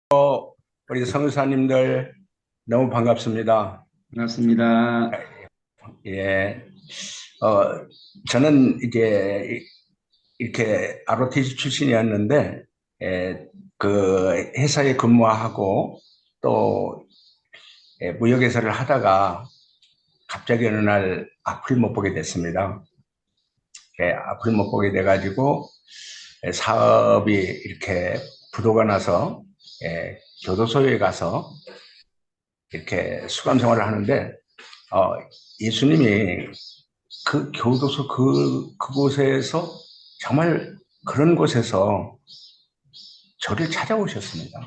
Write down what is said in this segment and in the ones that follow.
우리 성사님들 너무 반갑습니다. 반갑습니다. 예, 어, 저는 이제 이렇게 ROTC 출신이었는데, 그 회사에 근무하고 또 무역회사를 하다가 갑자기 어느 날 앞을 못 보게 됐습니다. 앞을 못 보게 돼가지고 사업이 이렇게 부도가 나서 교도소에 가서 이렇게 수감 생활을 하는데 어, 예수님이 그 교도소 그곳에서 정말 그런 곳에서 저를 찾아오셨습니다.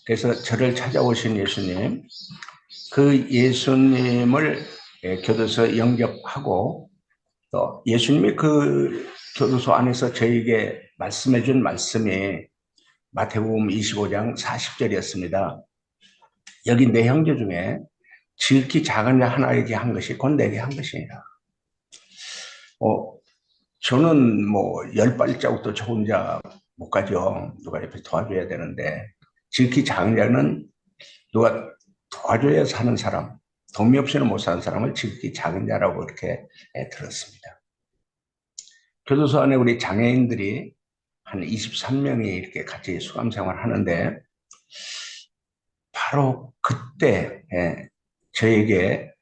그래서 저를 찾아오신 예수님, 그 예수님을 교도소에 영접하고 또 예수님이 그 교도소 안에서 저에게 말씀해 준 말씀이 마태복음 25장 40절이었습니다. 여기 내 형제 중에 지극히 작은 자 하나에게 한 것이 곧 내게 한 것이니라. 어, 저는 뭐 열 발자국도 저 혼자 못 가죠. 누가 옆에 도와줘야 되는데 지극히 작은 자는 누가 도와줘야 사는 사람, 도움이 없이는 못 사는 사람을 지극히 작은 자라고 이렇게 들었습니다. 교도소 안에 우리 장애인들이 한 23명이 이렇게 같이 수감 생활하는데 바로 그때 저에게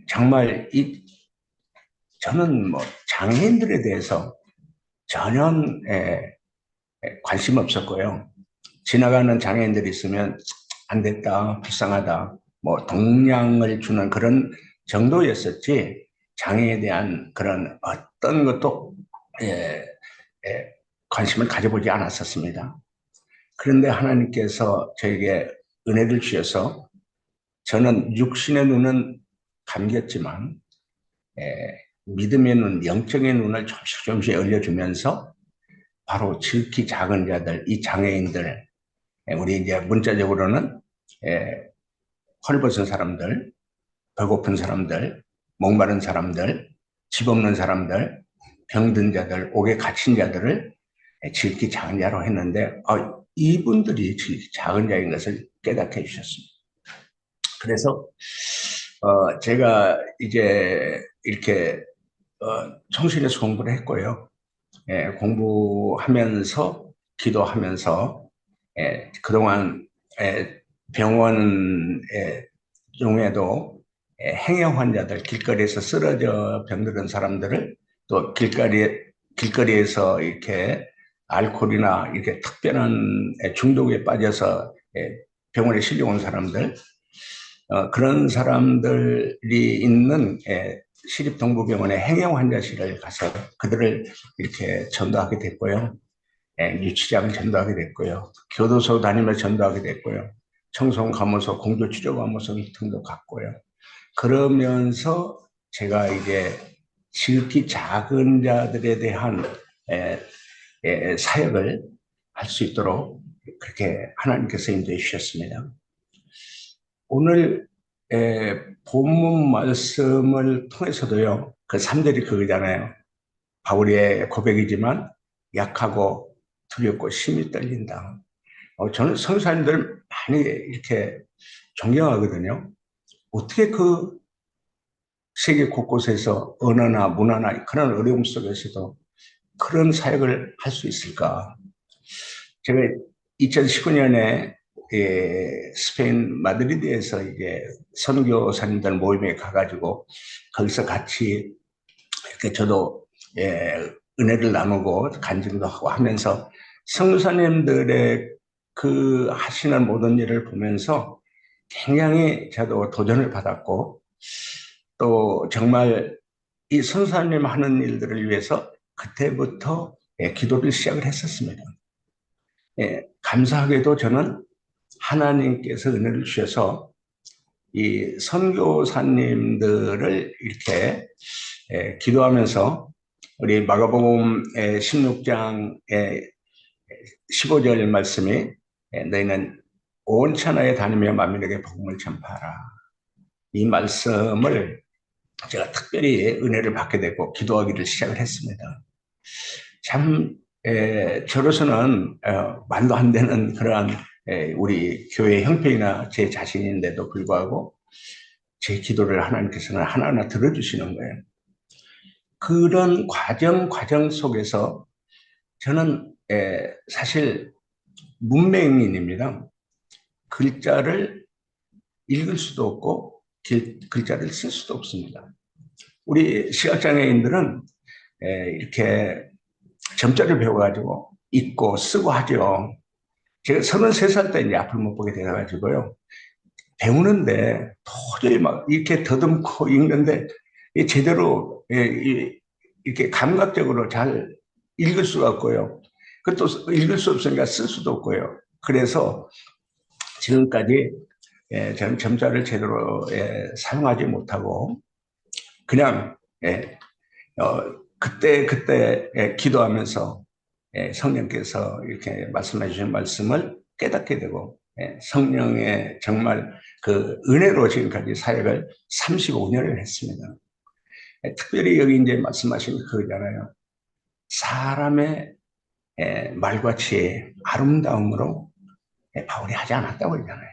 정말 저는 뭐 장애인들에 대해서 전혀 관심 없었고요. 지나가는 장애인들이 있으면 안 됐다, 불쌍하다, 뭐 동량을 주는 그런 정도였었지 장애에 대한 그런 어떤 것도 예, 관심을 가져보지 않았었습니다. 그런데 하나님께서 저에게 은혜를 주셔서 저는 육신의 눈은 감겼지만 믿음의 눈, 영적인 눈을 조금씩 조금씩 열려주면서 바로 지극히 작은 자들, 이 장애인들, 우리 이제 문자적으로는 헐벗은 사람들, 배고픈 사람들, 목마른 사람들, 집 없는 사람들, 병든 자들, 옥에 갇힌 자들을 지극히 작은 자로 했는데 이분들이 지극히 작은 자인 것을 깨닫게 해주셨습니다. 그래서 제가 이제 이렇게 청신에서 공부를 했고요. 공부하면서 기도하면서 그동안 병원 중에도 행여 환자들 길거리에서 쓰러져 병들은 사람들을 또 길거리에서 이렇게 알코올이나 이렇게 특별한 중독에 빠져서 병원에 실려온 사람들 그런 사람들이 있는 시립동부병원의 행여 환자실을 가서 그들을 이렇게 전도하게 됐고요. 유치장을 전도하게 됐고요. 교도소 다니면서 전도하게 됐고요. 청송 감호소, 공조 치료감호소 등도 갔고요. 그러면서 제가 이제 지극히 작은 자들에 대한 사역을 할 수 있도록 그렇게 하나님께서 인도해 주셨습니다. 오늘 본문 말씀을 통해서도요. 그 3절이 그거잖아요. 바울의 고백이지만 약하고 두렵고 심히 떨린다. 저는 선교사님들 많이 이렇게 존경하거든요. 어떻게 그 세계 곳곳에서 언어나 문화나 그런 어려움 속에서도 그런 사역을 할 수 있을까? 제가 2019년에 스페인 마드리드에서 이제 선교사님들 모임에 가가지고 거기서 같이 이렇게 저도 은혜를 나누고 간증도 하고 하면서 성사님들의 그 하시는 모든 일을 보면서 굉장히 저도 도전을 받았고 또 정말 이 선사님 하는 일들을 위해서 그때부터 기도를 시작을 했었습니다. 감사하게도 저는 하나님께서 은혜를 주셔서 이 선교사님들을 이렇게 기도하면서 우리 마가복음 16장 15절 말씀이 너희는 온 천하에 다니며 만민에게 복음을 전파하라. 이 말씀을 제가 특별히 은혜를 받게 되고 기도하기를 시작을 했습니다. 참 저로서는 말도 안 되는 그러한 우리 교회 형편이나 제 자신인데도 불구하고 제 기도를 하나님께서는 하나하나 들어주시는 거예요. 그런 과정 속에서 저는 사실 문맹인입니다. 글자를 읽을 수도 없고 글자를 쓸 수도 없습니다. 우리 시각장애인들은 이렇게 점자를 배워가지고 읽고 쓰고 하죠. 제가 33살 때 이제 앞을 못 보게 돼가지고요. 배우는데 도저히 막 이렇게 더듬고 읽는데 제대로 이렇게 감각적으로 잘 읽을 수가 없고요. 그것도 읽을 수 없으니까 쓸 수도 없고요. 그래서 지금까지 저는 점자를 제대로 사용하지 못하고 그냥 그때 기도하면서 성령께서 이렇게 말씀해 주신 말씀을 깨닫게 되고 성령의 정말 그 은혜로 지금까지 사역을 35년을 했습니다. 특별히 여기 이제 말씀하신 그거잖아요. 사람의 말과 지혜, 아름다움으로 바울이 하지 않았다고 그러잖아요.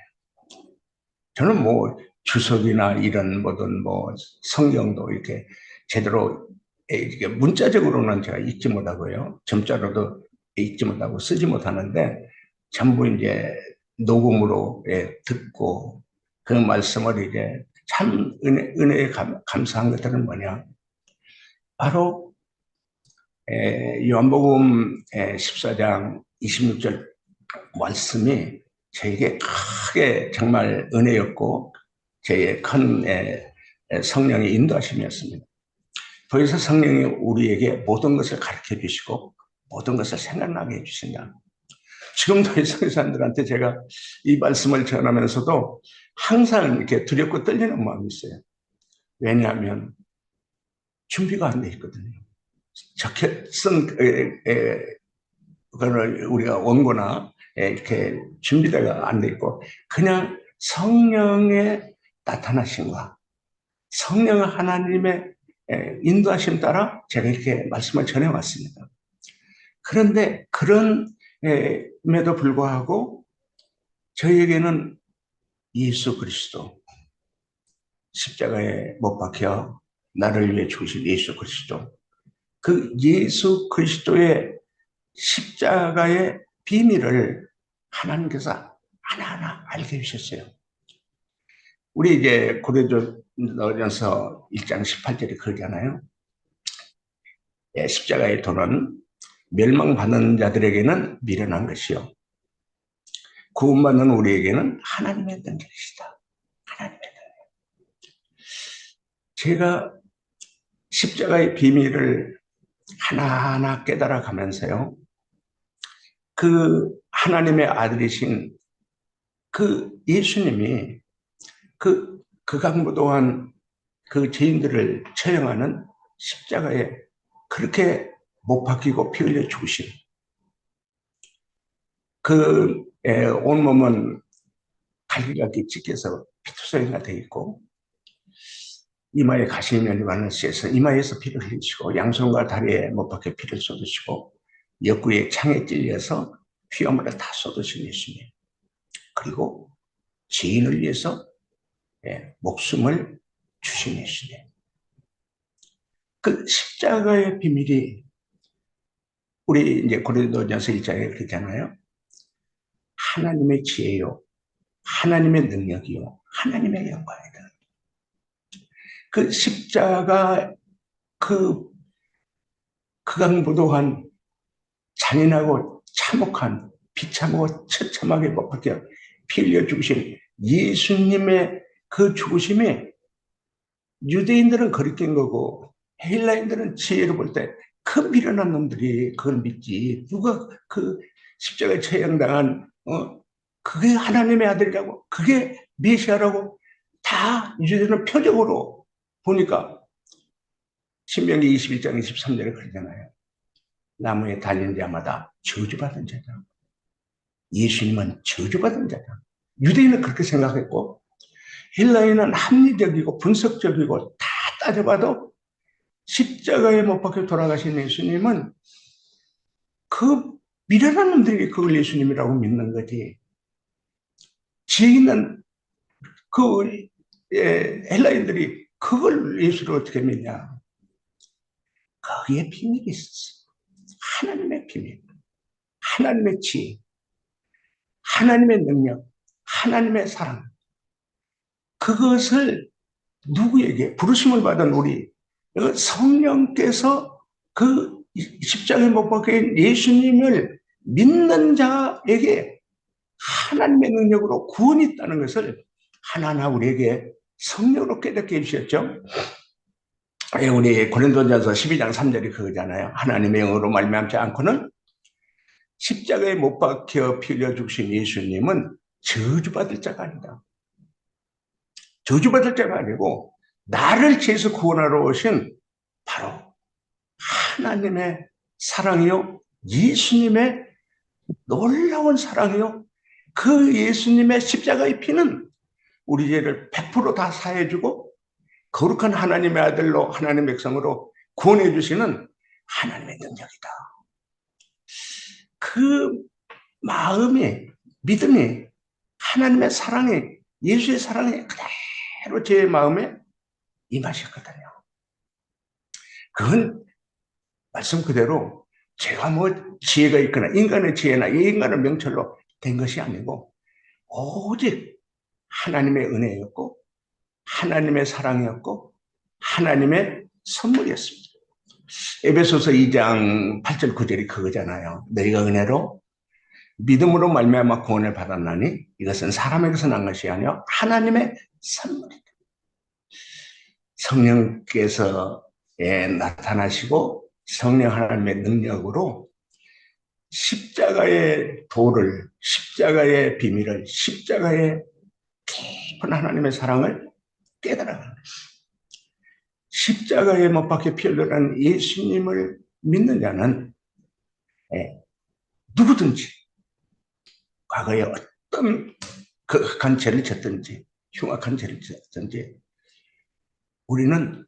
저는 뭐 주석이나 이런 뭐든 뭐 성경도 이렇게 제대로 이렇게 문자적으로는 제가 읽지 못하고요. 점자로도 읽지 못하고 쓰지 못하는데 전부 이제 녹음으로 듣고 그 말씀을 이제 참 은혜에 감사한 것들은 뭐냐. 바로 요한복음 14장 26절 말씀이 저에게 크게 정말 은혜였고 저의 큰 성령의 인도하심이었습니다. 더 이상 성령이 우리에게 모든 것을 가르쳐 주시고 모든 것을 생각나게 해주신다. 지금도 이스라엘 사람들한테 제가 이 말씀을 전하면서도 항상 이렇게 두렵고 떨리는 마음이 있어요. 왜냐하면 준비가 안 돼 있거든요. 적혀 쓴 그거를 우리가 원고나 이렇게 준비가 안 돼 있고 그냥 성령의 나타나심과 성령 하나님의 인도하심 따라 제가 이렇게 말씀을 전해왔습니다. 그런데 그런에도 불구하고 저희에게는 예수 그리스도 십자가에 못 박혀 나를 위해 죽으신 예수 그리스도 그 예수 그리스도의 십자가의 비밀을 하나님께서 하나하나 알게 해주셨어요. 우리 이제 고린도전서 1장 18절에 그러잖아요. 십자가의 도는 멸망받는 자들에게는 미련한 것이요. 구원받는 우리에게는 하나님의 능력이시다. 하나님의 능력. 제가 십자가의 비밀을 하나하나 깨달아 가면서요. 그 하나님의 아들이신 그 예수님이 그 극악무도한 그 죄인들을 처형하는 십자가에 그렇게 못 박히고 피 흘려 죽으신 그 온몸은 갈기갈기 찢겨서 피투성이가 되어 있고 이마에 가시면이 많으셔서 이마에서 피를 흘리시고 양손과 다리에 못 박혀 피를 쏟으시고 옆구리에 창에 찔려서 피와 물을 다 쏟으신 예수님 그리고 죄인을 위해서 목숨을 주신 예수님 그 십자가의 비밀이 우리 이제 고린도전서 1장에 그러잖아요. 하나님의 지혜요, 하나님의 능력이요, 하나님의 영광이다. 그 십자가 그 극악무도한 잔인하고 참혹한 비참하고 처참하게 못 박혀 피 흘려 죽으신 예수님의 그 죽으심이 유대인들은 거리낀 거고 헬라인들은 지혜로 볼 때 그 미련한 놈들이 그걸 믿지 누가 그 십자가에 처형당한 그게 하나님의 아들이라고 그게 메시아라고 다 유대인은 표적으로 보니까 신명기 21장 23절에 그러잖아요. 나무에 달린 자마다 저주받은 자다. 예수님은 저주받은 자다. 유대인은 그렇게 생각했고 헬라인은 합리적이고 분석적이고 다 따져봐도 십자가에 못 박혀 돌아가신 예수님은 그 미련한 놈들이 그걸 예수님이라고 믿는 거지. 지혜 있는 그 헬라인들이 그걸 예수를 어떻게 믿냐. 거기에 비밀이 있었어. 하나님의 비밀, 하나님의 지혜, 하나님의 능력, 하나님의 사랑. 그것을 누구에게 부르심을 받은 우리 성령께서 그 십자가에 못 박힌 예수님을 믿는 자에게 하나님의 능력으로 구원이 있다는 것을 하나하나 우리에게 성령으로 깨닫게 해주셨죠. 우리 고린도전서 12장 3절이 그거잖아요. 하나님의 영으로 말미암지 않고는 십자가에 못 박혀 피 흘려 죽으신 예수님은 저주받을 자가 아니다. 저주받을 자가 아니고 나를 죄에서 구원하러 오신 바로 하나님의 사랑이요, 예수님의 놀라운 사랑이요, 그 예수님의 십자가의 피는 우리 죄를 100% 다 사해주고 거룩한 하나님의 아들로 하나님의 백성으로 구원해 주시는 하나님의 능력이다. 그 마음이, 믿음이, 하나님의 사랑이, 예수의 사랑이 그대로 제 마음에 임하셨거든요. 그건 말씀 그대로 제가 뭐 지혜가 있거나 인간의 지혜나 인간의 명철로 된 것이 아니고 오직 하나님의 은혜였고 하나님의 사랑이었고 하나님의 선물이었습니다. 에베소서 2장 8절 9절이 그거잖아요. 너희가 은혜로 믿음으로 말미암아 구원을 받았나니 이것은 사람에게서 난 것이 아니라 하나님의 선물이다. 성령께서 나타나시고 성령 하나님의 능력으로 십자가의 도를, 십자가의 비밀을, 십자가의 깊은 하나님의 사랑을 깨달아가는 거예요. 십자가에 못 박혀 피 흘려간 예수님을 믿는 자는 누구든지 과거에 어떤 극한 죄를 졌든지 흉악한 죄를 졌든지 우리는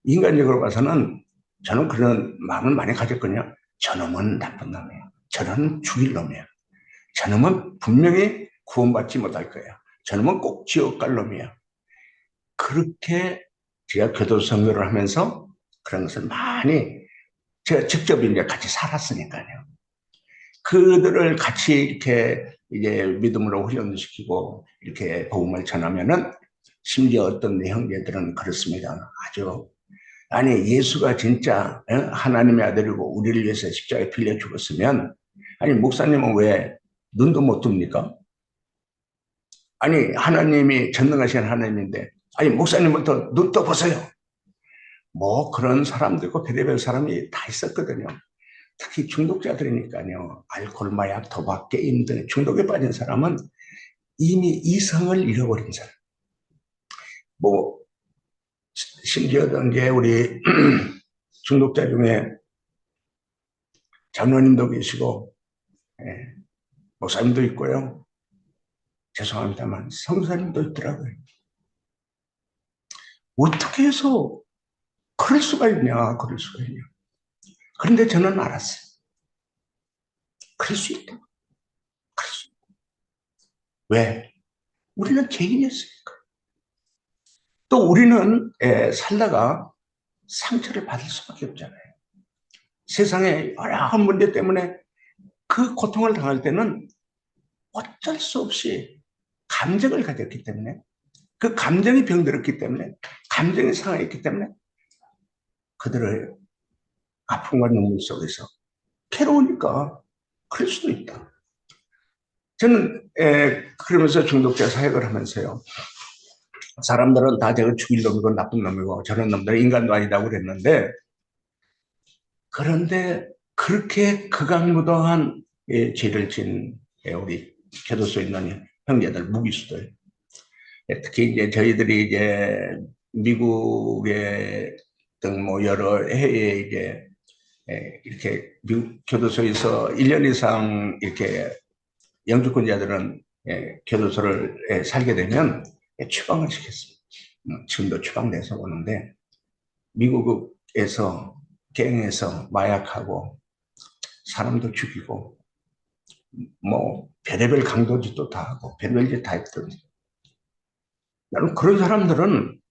인간적으로 봐서는 저는 그런 마음을 많이 가졌거든요. 저놈은 나쁜 놈이에요. 저놈은 죽일 놈이에요. 저놈은 분명히 구원받지 못할 거예요. 저놈은 꼭 지옥 갈 놈이에요. 그렇게 제가 교도 선교를 하면서 그런 것을 많이 제가 직접 이제 같이 살았으니까요. 그들을 같이 이렇게 이제 믿음으로 훈련시키고 이렇게 복음을 전하면은 심지어 어떤 형제들은 그렇습니다. 아주 아니 예수가 진짜 하나님의 아들이고 우리를 위해서 십자가에 빌려 죽었으면 아니 목사님은 왜 눈도 못 뜹니까? 아니 하나님이 전능하신 하나님인데 아니 목사님부터 눈 떠보세요. 뭐 그런 사람들과 별의별 사람이 다 있었거든요. 특히 중독자들이니까요. 알코올, 마약, 도박, 게임 등 중독에 빠진 사람은 이미 이성을 잃어버린 사람. 뭐 심지어 이제 우리 중독자 중에 장로님도 계시고 목사님도 있고요. 죄송합니다만 성사님도 있더라고요. 어떻게 해서 그럴 수가 있냐, 그럴 수가 있냐. 그런데 저는 알았어요. 그럴 수 있다. 그럴 수 있다. 왜? 우리는 죄인이었으니까. 또 우리는 살다가 상처를 받을 수밖에 없잖아요. 세상에 여러 문제 때문에 그 고통을 당할 때는 어쩔 수 없이 감정을 가졌기 때문에 그 감정이 병들었기 때문에 감정이 상하였기 때문에 그들의 아픔과 눈물 속에서 괴로우니까 그럴 수도 있다. 저는 그러면서 중독자 사역을 하면서요. 사람들은 다 저걸 죽일 놈이고 나쁜 놈이고 저런 놈들은 인간도 아니다고 그랬는데 그런데 그렇게 극악무도한 죄를 진 우리 교도소에 있는 형제들, 무기수들 특히 이제 저희들이 이제 미국의 등 뭐 여러 해외에 이제 이렇게 미국 교도소에서 1년 이상 이렇게 영주권자들은 교도소를 살게 되면 추방을 시켰습니다. 지금도 추방돼서 오는데 미국에서 갱에서 마약하고 사람도 죽이고 뭐 별의별 강도짓도 다 하고 별별 짓 다 했던, 나는 그런 사람들은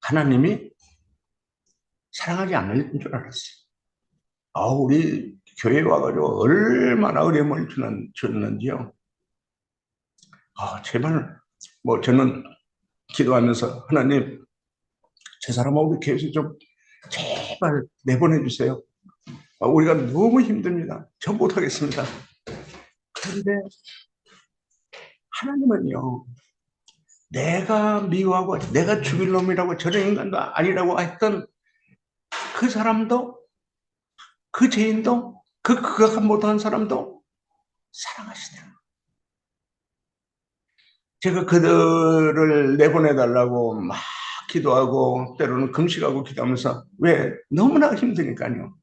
하나님이 사랑하지 않는 줄 알았어요. 우리 교회 와가지고 얼마나 어려움을 줬는지요. 제발, 뭐 저는 기도하면서 하나님, 제 사람하고 우리 교회에서 좀 제발 내보내 주세요. 우리가 너무 힘듭니다. 저 못하겠습니다. 그런데 하나님은요, 내가 미워하고 내가 죽일 놈이라고 저런 인간도 아니라고 했던 그 사람도, 그 죄인도, 그 극악한 못한 사람도 사랑하시더라고요. 제가 그들을 내보내달라고 막 기도하고 때로는 금식하고 기도하면서, 왜? 너무나 힘드니까요.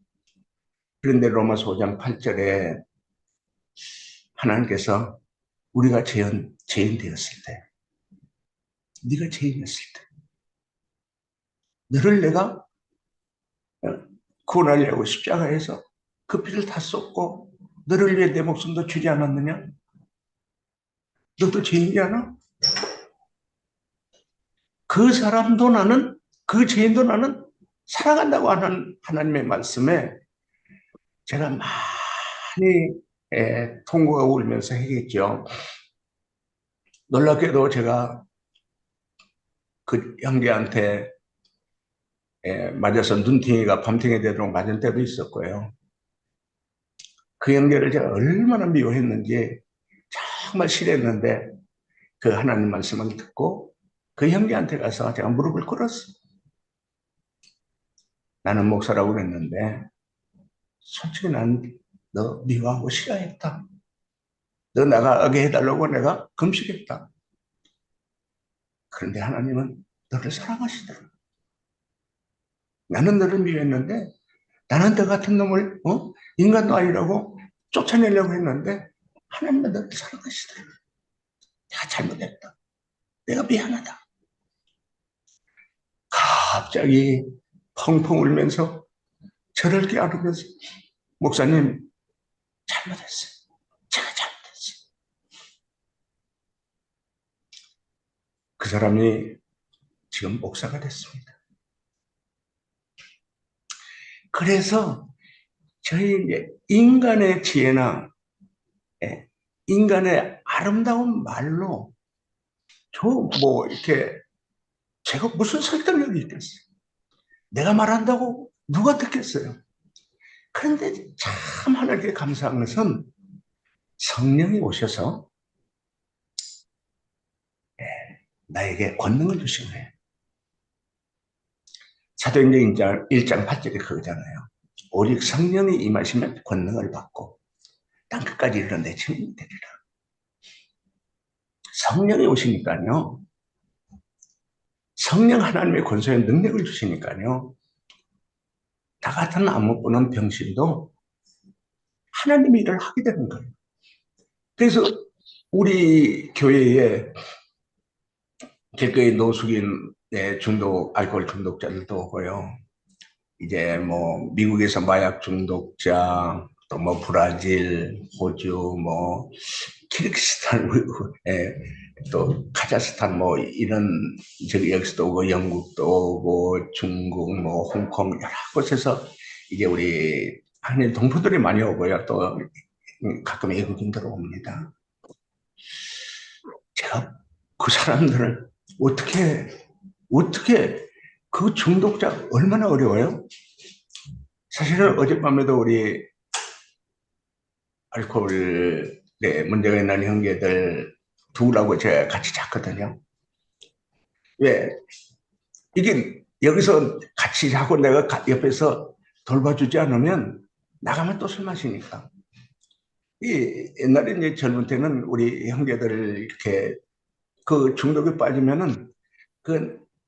그런데 로마서 5장 8절에 하나님께서 우리가 죄인 되었을 때, 네가 죄인이었을 때 너를 내가 구원하려고 십자가에서 그 피를 다 쏟고 너를 위해 내 목숨도 주지 않았느냐? 너도 죄인이잖아? 그 사람도 나는, 그 죄인도 나는 사랑한다고 하는 하나님의 말씀에 제가 많이 통곡하고 울면서 했겠죠. 놀랍게도 제가 그 형제한테 맞아서 눈탱이가 밤탱이 되도록 맞은 때도 있었고요. 그 형제를 제가 얼마나 미워했는지 정말 싫어했는데, 그 하나님 말씀을 듣고 그 형제한테 가서 제가 무릎을 꿇었어요. 나는 목사라고 그랬는데 솔직히 난 너 미워하고 싫어했다. 너 나가게 해달라고 내가 금식했다. 그런데 하나님은 너를 사랑하시더라. 나는 너를 미워했는데, 나는 너 같은 놈을 인간도 아니라고 쫓아내려고 했는데 하나님은 너를 사랑하시더라. 내가 잘못했다. 내가 미안하다. 갑자기 펑펑 울면서 저를 깨우면서, 목사님, 잘못했어요. 제가 잘못했어요. 그 사람이 지금 목사가 됐습니다. 그래서 저희 인간의 지혜나 인간의 아름다운 말로 뭐 이렇게 제가 무슨 설득력이 있겠어요? 내가 말한다고 누가 듣겠어요? 그런데 참 하나님께 감사한 것은 성령이 오셔서 나에게 권능을 주신 거예요. 사도행전 1장 8절에 그거잖아요. 오직 성령이 임하시면 권능을 받고 땅끝까지 이르는 내 증인이 되리라. 성령이 오시니까요. 성령 하나님의 권세의 능력을 주시니까요. 나 같은 아무 보는 병신도 하나님의 일을 하게 되는 거예요. 그래서 우리 교회에 길거리 노숙인 알코올 중독자들도 오고요. 이제 뭐 미국에서 마약 중독자, 또 뭐 브라질, 호주, 뭐 키르기스탄, 또 카자흐스탄 뭐 이런 여기서도 오고 영국도 오고 중국 뭐 홍콩 여러 곳에서 이제 우리 한일 동포들이 많이 오고요. 또 가끔 외국인들 옵니다. 제가 그 사람들을 어떻게 그 중독자 얼마나 어려워요? 사실은 어젯밤에도 우리 알코올에 문제가 있는 형제들 두라고 제가 같이 잤거든요. 왜? 이게 여기서 같이 자고 내가 옆에서 돌봐주지 않으면 나가면 또 술 마시니까. 옛날에 이제 젊은 때는 우리 형제들 이렇게 그 중독에 빠지면은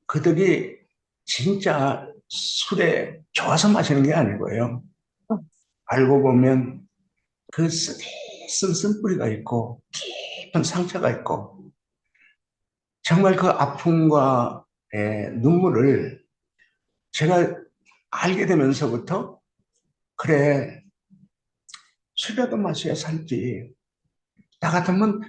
그들이 진짜 술에 좋아서 마시는 게 아니고요. 알고 보면 그 쓴뿌리가 있고 깊은 상처가 있고 정말 그 아픔과 눈물을 제가 알게 되면서부터, 그래, 술이라도 마셔야 살지. 나 같으면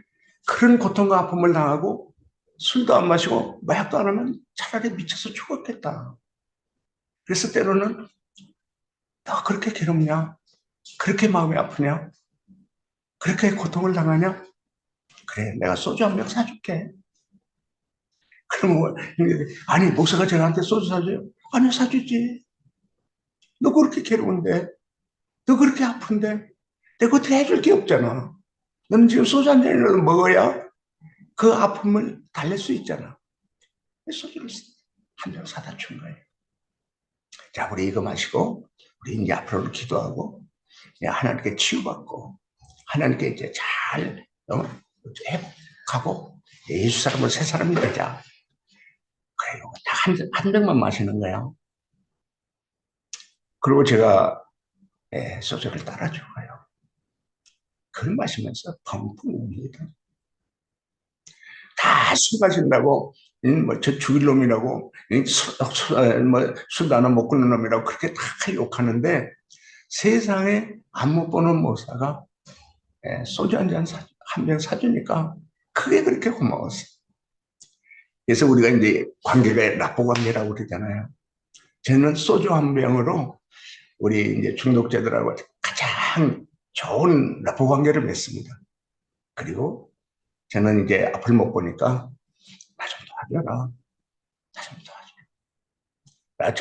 그런 고통과 아픔을 당하고 술도 안 마시고 마약도 안 하면 차라리 미쳐서 죽었겠다. 그래서 때로는 너 그렇게 괴롭냐? 그렇게 마음이 아프냐? 그렇게 고통을 당하냐? 그래, 내가 소주 한 병 사줄게. 그러면 아니 목사가 저한테 소주 사줘요? 아니 사주지. 너 그렇게 괴로운데, 너 그렇게 아픈데 내가 어떻게 해줄 게 없잖아. 너는 지금 소주 한 잔이라도 먹어야 그 아픔을 달랠 수 있잖아. 소주를 한 병 사다 준 거예요. 자, 우리 이거 마시고 우리 이제 앞으로 기도하고 하나님께 치유받고 하나님께 이제 잘 회복하고 예수 사람은 새 사람이 되자. 그래요. 한 병만 마시는 거예요. 그리고 제가 소주를 따라줘요. 그걸 마시면서 펑펑 웁니다. 다 술 마신다고, 저 죽일 놈이라고, 술도 하나 못 끊는 놈이라고 그렇게 다 욕하는데 세상에 안 못 보는 목사가 소주 한 병 사주니까 그게 그렇게 고마웠어요. 그래서 우리가 이제 관계가 라포 관계라고 그러잖아요. 저는 소주 한 병으로 우리 이제 중독자들하고 가장 좋은 라포 관계를 맺습니다. 그리고 저는 이제 앞을 못 보니까 나 좀 도와줘라. 나 좀 도와줘. 나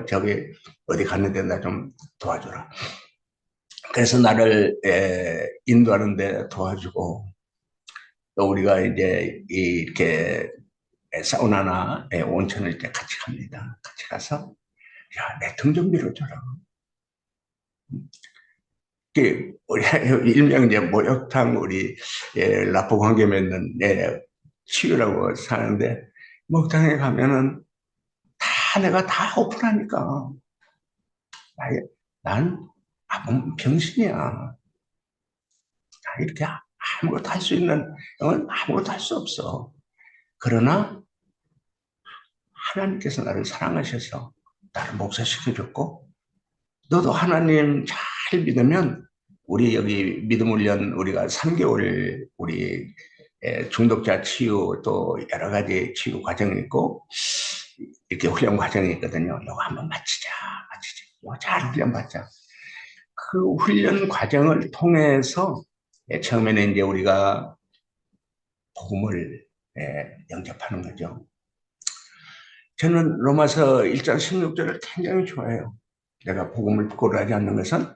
저기 어디 갔는데 나 좀 도와줘라. 그래서 나를 인도하는데 도와주고 또 우리가 이제 이렇게 사우나나 온천을 이제 같이 갑니다. 같이 가서 야, 내 등 좀 밀어줘라. 우리 일명 이제 목욕탕 우리 라포 관계 맺는 치유라고 사는데 목욕탕에 가면은 다 내가 다 오픈하니까 난 병신이야. 이렇게 아무것도 할 수 있는 영은 아무것도 할 수 없어. 그러나 하나님께서 나를 사랑하셔서 나를 목사시켜줬고 너도 하나님 잘 믿으면 우리 여기 믿음 훈련 우리가 3개월 우리 중독자 치유 또 여러 가지 치유 과정이 있고 이렇게 훈련 과정이 있거든요. 이거 한번 마치자. 이거 잘 훈련 받자. 그 훈련 과정을 통해서 처음에는 이제 우리가 복음을 영접하는 거죠. 저는 로마서 1장 16절을 굉장히 좋아해요. 내가 복음을 부끄러워하지 않는 것은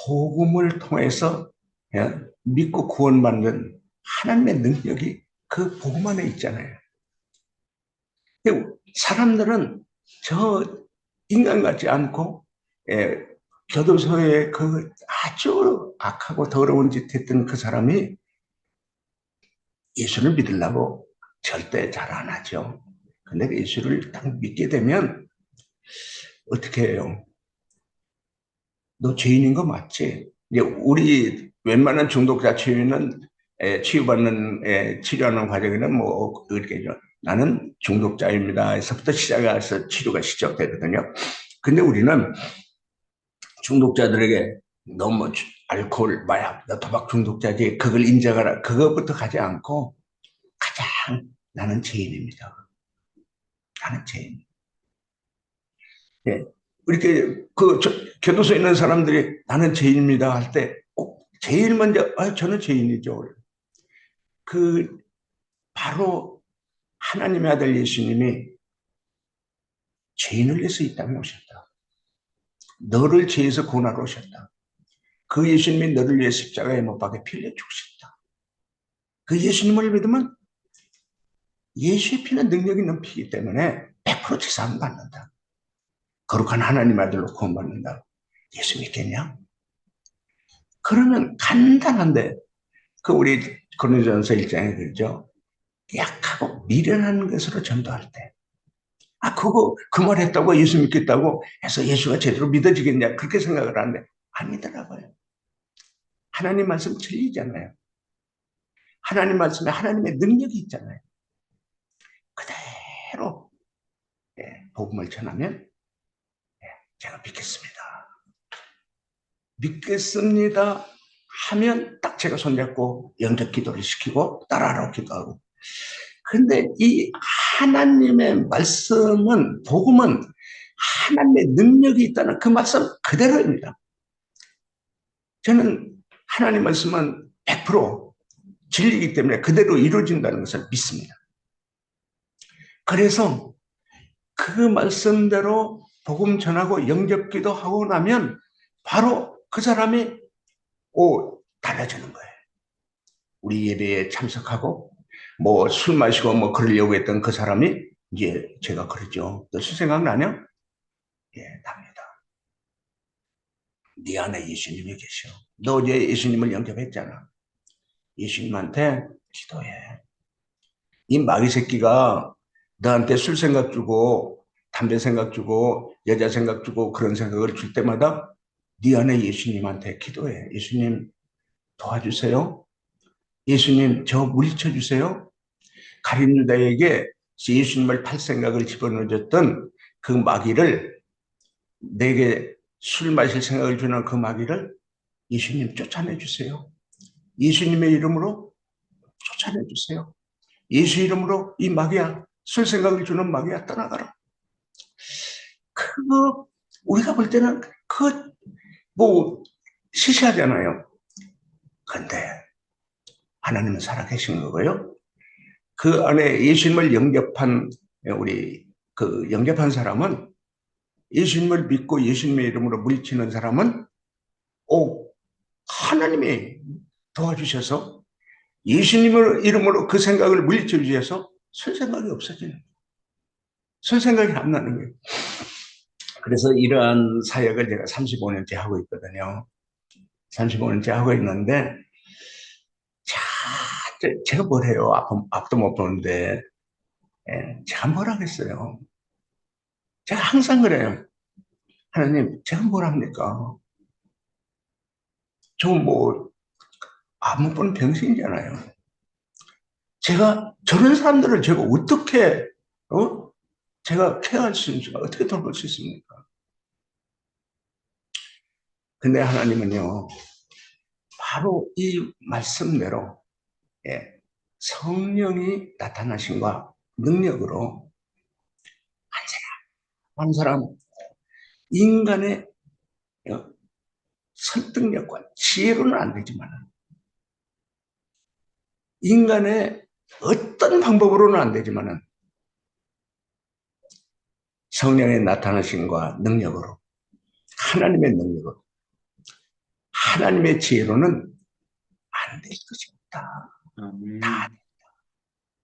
복음을 통해서 믿고 구원받는 하나님의 능력이 그 복음 안에 있잖아요. 사람들은 저 인간 같지 않고 교도소에 그 아주 악하고 더러운 짓 했던 그 사람이 예수를 믿으려고 절대 잘 안 하죠. 근데 예수를 딱 믿게 되면 어떻게 해요? 너 죄인인 거 맞지? 이제 우리 웬만한 중독자 치유는 치유받는 치료하는 과정에는 뭐 이렇게 나는 중독자입니다. 에서부터 시작해서 치료가 시작되거든요. 근데 우리는 중독자들에게 너무 알코올, 마약, 도박 중독자지 그걸 인정하라. 그것부터 가지 않고 가장 나는 죄인입니다. 나는 죄인. 예. 이렇게 교도소에 있는 사람들이 나는 죄인입니다 할 때 제일 먼저 저는 죄인이죠. 바로 하나님의 아들 예수님이 죄인을 위해서 이 땅에 오셨다. 너를 죄에서 구원하러 오셨다. 그 예수님이 너를 위해 십자가에 못 박혀 피 흘려 죽으셨다. 그 예수님을 믿으면 예수의 피는 능력 있는 피이기 때문에 100% 제사함 받는다. 거룩한 하나님 아들로 구원받는다. 예수 믿겠냐? 그러면 간단한데 우리 고린도전서 1장에 그러죠. 약하고 미련한 것으로 전도할 때 그거 그 말 했다고 예수 믿겠다고 해서 예수가 제대로 믿어지겠냐 그렇게 생각을 하는데 아니더라고요. 하나님 말씀 틀리잖아요. 하나님 말씀에 하나님의 능력이 있잖아요. 그대로 복음을 전하면 제가 믿겠습니다. 믿겠습니다 하면 딱 제가 손잡고 영접 기도를 시키고 따라하라고 기도하고. 그런데 이 하나님의 말씀은, 복음은 하나님의 능력이 있다는 그 말씀 그대로입니다. 저는 하나님 말씀은 100% 진리이기 때문에 그대로 이루어진다는 것을 믿습니다. 그래서 그 말씀대로 복음 전하고 영접기도 하고 나면 바로 그 사람이 달라지는 거예요. 우리 예배에 참석하고 뭐 술 마시고 뭐 그러려고 했던 그 사람이 이제 제가 그러죠. 너 술 생각나냐? 예, 납니다. 네 안에 예수님이 계셔. 너 어제 예수님을 영접했잖아. 예수님한테 기도해. 이 마귀 새끼가 너한테 술 생각 주고 담배 생각 주고 여자 생각 주고 그런 생각을 줄 때마다 네 안에 예수님한테 기도해. 예수님 도와주세요. 예수님 저 물리쳐 주세요. 가룟 유다에게 예수님을 팔 생각을 집어넣어줬던 그 마귀를, 내게 술 마실 생각을 주는 그 마귀를 예수님 쫓아내 주세요. 예수님의 이름으로 쫓아내 주세요. 예수 이름으로 이 마귀야, 술 생각을 주는 마귀야, 떠나가라. 그거 우리가 볼 때는 뭐 시시하잖아요. 근데 하나님은 살아계신 거고요. 그 안에 예수님을 영접한 우리 영접한 사람은, 예수님을 믿고 예수님의 이름으로 물리치는 사람은 하나님이 도와주셔서 예수님의 이름으로 그 생각을 물리쳐 주셔서 술 생각이 없어지는 거예요. 술 생각이 안 나는 거예요. 그래서 이러한 사역을 제가 35년째 하고 있거든요. 35년째 하고 있는데, 제가 뭘 해요? 앞도 못 보는데, 제가 뭘 하겠어요? 제가 항상 그래요. 하나님, 제가 뭘 합니까? 저 안 못 보는 병신이잖아요. 제가 저런 사람들을 제가 어떻게, 제가 케어할 수 있습니까? 어떻게 돌볼 수 있습니까? 근데 하나님은요, 바로 이 말씀대로, 성령이 나타나심과 능력으로 한 사람, 인간의 설득력과 지혜로는 안 되지만, 인간의 어떤 방법으로는 안 되지만 성령의 나타나심과 능력으로, 하나님의 능력으로, 하나님의 지혜로는 안 될 것이 없다. 다 된다.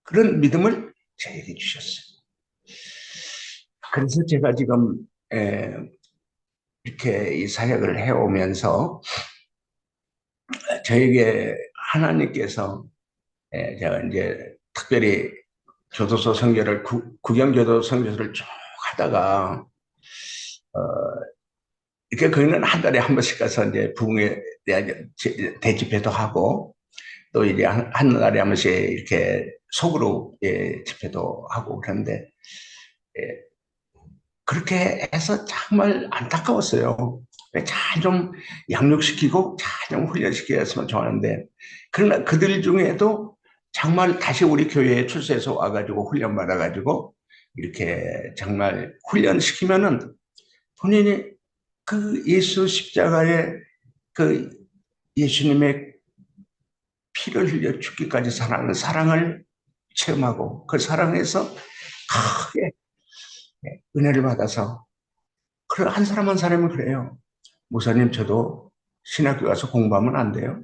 그런 믿음을 저에게 주셨어요. 그래서 제가 지금 이렇게 이 사역을 해오면서 저에게 하나님께서, 제가 이제 특별히 교도소 선교를, 국영교도 선교를 쭉 하다가 이렇게 거기는 한 달에 한 번씩 가서 이제 부흥회 대집회도 하고, 또 이제 한 달에 한 번씩 이렇게 속으로 집회도 하고 그런데, 그렇게 해서 정말 안타까웠어요. 잘 좀 양육시키고 잘 좀 훈련시켰으면 좋았는데, 그러나 그들 중에도 정말 다시 우리 교회에 출세해서 와가지고 훈련받아가지고 이렇게 정말 훈련시키면은 본인이 그 예수 십자가의 그 예수님의 피를 흘려 죽기까지 사랑하는 사랑을 체험하고 그 사랑에서 크게 은혜를 받아서, 그래, 한 사람 한 사람은 그래요. 목사님, 저도 신학교 가서 공부하면 안 돼요?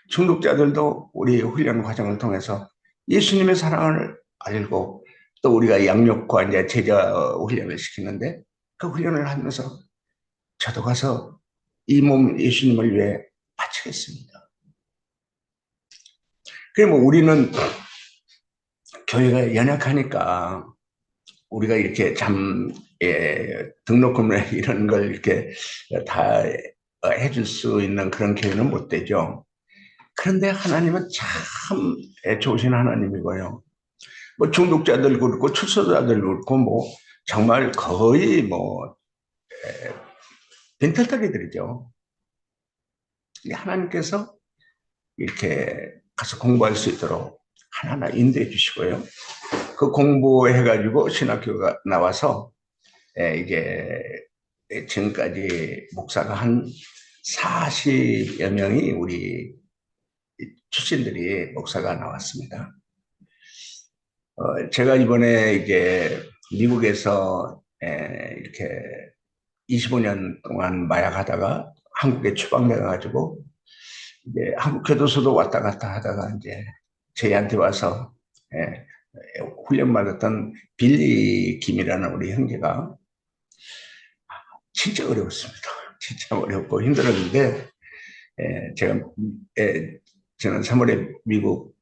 중독자들도 우리 훈련 과정을 통해서 예수님의 사랑을 알고, 또 우리가 양육과 이제 제자 훈련을 시키는데, 그 훈련을 하면서 저도 가서 이 몸 예수님을 위해 바치겠습니다. 그래, 우리는 교회가 연약하니까 우리가 이렇게 등록금을 이런 걸 이렇게 다 해줄 수 있는 그런 교회는 못 되죠. 그런데 하나님은 참 좋으신 하나님이고요. 중독자들 그렇고 출소자들 그렇고 정말 거의 빈털터리들이죠. 하나님께서 이렇게 가서 공부할 수 있도록 하나하나 인도해 주시고요. 그 공부해가지고 신학교가 나와서 이제 지금까지 목사가 한 40여 명이 우리 출신들이 목사가 나왔습니다. 제가 이번에 이제 미국에서 이렇게 25년 동안 마약하다가 한국에 추방돼가지고 이제 한국 교도소도 왔다 갔다 하다가 이제 저희한테 와서 훈련 받았던 빌리 김이라는 우리 형제가 진짜 어려웠습니다. 진짜 어렵고 힘들었는데 저는 3월에 미국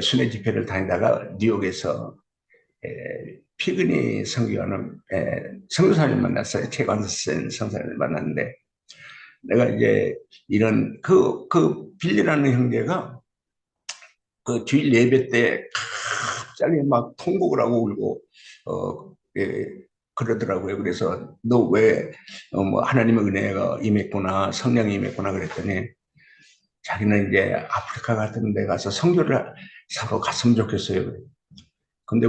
순회 집회를 다니다가 뉴욕에서 피그니 선교하는 선교사님 만났어요. 최관선 선사님을 만났는데 내가 이제 이런 그 빌리라는 형제가 그 주일 예배 때 갑자기 막 통곡을 하고 울고 그러더라고요. 그래서 너 왜 뭐 하나님의 은혜가 임했구나, 성령이 임했구나 그랬더니 자기는 이제 아프리카 같은 데 가서 선교를 사러 갔으면 좋겠어요. 근데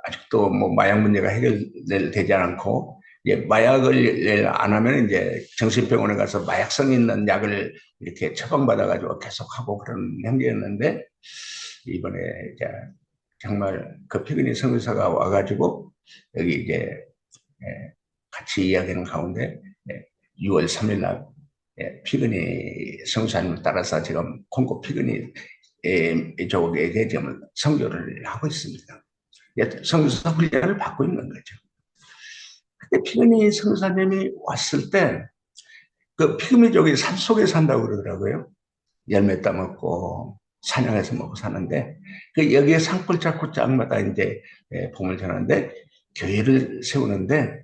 아직도 뭐 마약 문제가 해결되지 않고 이제 마약을 안 하면 이제 정신병원에 가서 마약성 있는 약을 이렇게 처방받아가지고 계속하고 그런 형제였는데 이번에 이제 정말 그 피그니 선교사가 와가지고 여기 이제 같이 이야기하는 가운데 6월 3일 날 피그니 선교사님을 따라서 지금 콩고 피그니 쪽에게 지금 선교를 하고 있습니다. 선교사 훈련을 받고 있는 거죠. 근데 피그니 선교사님이 왔을 때 그 피그미족이 산속에 산다고 그러더라고요. 열매 따먹고 사냥해서 먹고 사는데 그 여기에 산골짜구짝마다 이제 복음을 전하는데 교회를 세우는데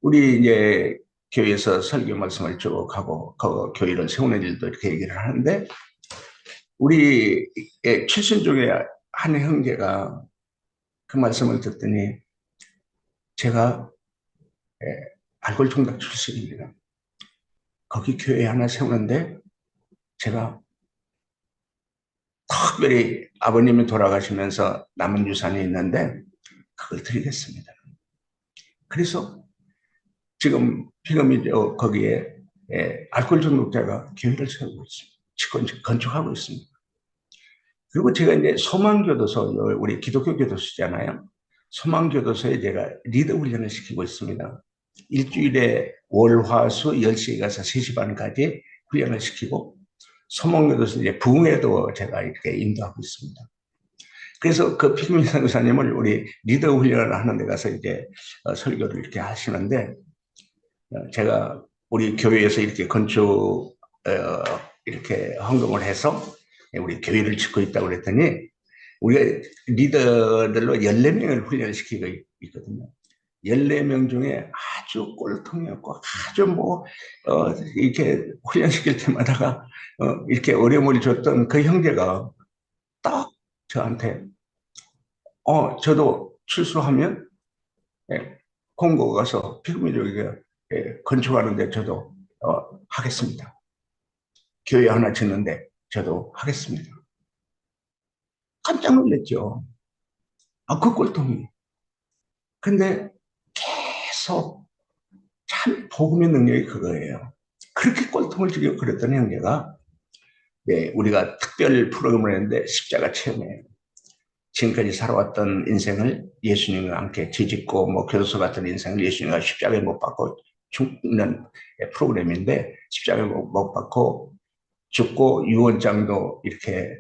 우리 이제 교회에서 설교 말씀을 쭉 하고 그 교회를 세우는 일도 이렇게 얘기를 하는데 우리 출신 중에 한 형제가 그 말씀을 듣더니 제가 알코올 중독 출신입니다. 거기 교회 하나 세우는데 제가 특별히 아버님이 돌아가시면서 남은 유산이 있는데 그걸 드리겠습니다. 그래서 지금 피그미 거기에 알코올 중독자가 교회를 세우고 있습니다. 건축하고 있습니다. 그리고 제가 이제 소망교도소, 우리 기독교 교도소잖아요. 소망교도소에 제가 리더 훈련을 시키고 있습니다. 일주일에 월, 화, 수 10시에 가서 3시 반까지 훈련을 시키고 소망교도소 이제 부흥회도 제가 이렇게 인도하고 있습니다. 그래서 그 피그미 선교사님을 우리 리더 훈련을 하는 데 가서 이제 설교를 이렇게 하시는데 제가 우리 교회에서 이렇게 건축 이렇게 헌금을 해서 우리 교회를 짓고 있다고 그랬더니 우리가 리더들로 14명을 훈련시키고 있거든요. 14명 중에 아주 꼴통이었고 아주 이렇게 훈련시킬 때마다가 이렇게 어려움을 줬던 그 형제가 딱 저한테 저도 출소하면 콩고 가서 피그미족에게 건축하는데 저도 하겠습니다. 교회 하나 짓는데 저도 하겠습니다. 깜짝 놀랐죠. 그 꼴통이. 근데 계속 참 복음의 능력이 그거예요. 그렇게 꼴통을 지고 그랬던 형제가 우리가 특별 프로그램을 했는데 십자가 체험이에요. 지금까지 살아왔던 인생을 예수님과 함께 뒤집고 교도소 같은 인생을 예수님과 십자가에 못 박고 죽는 프로그램인데 십자가에 못 박고 죽고 유언장도 이렇게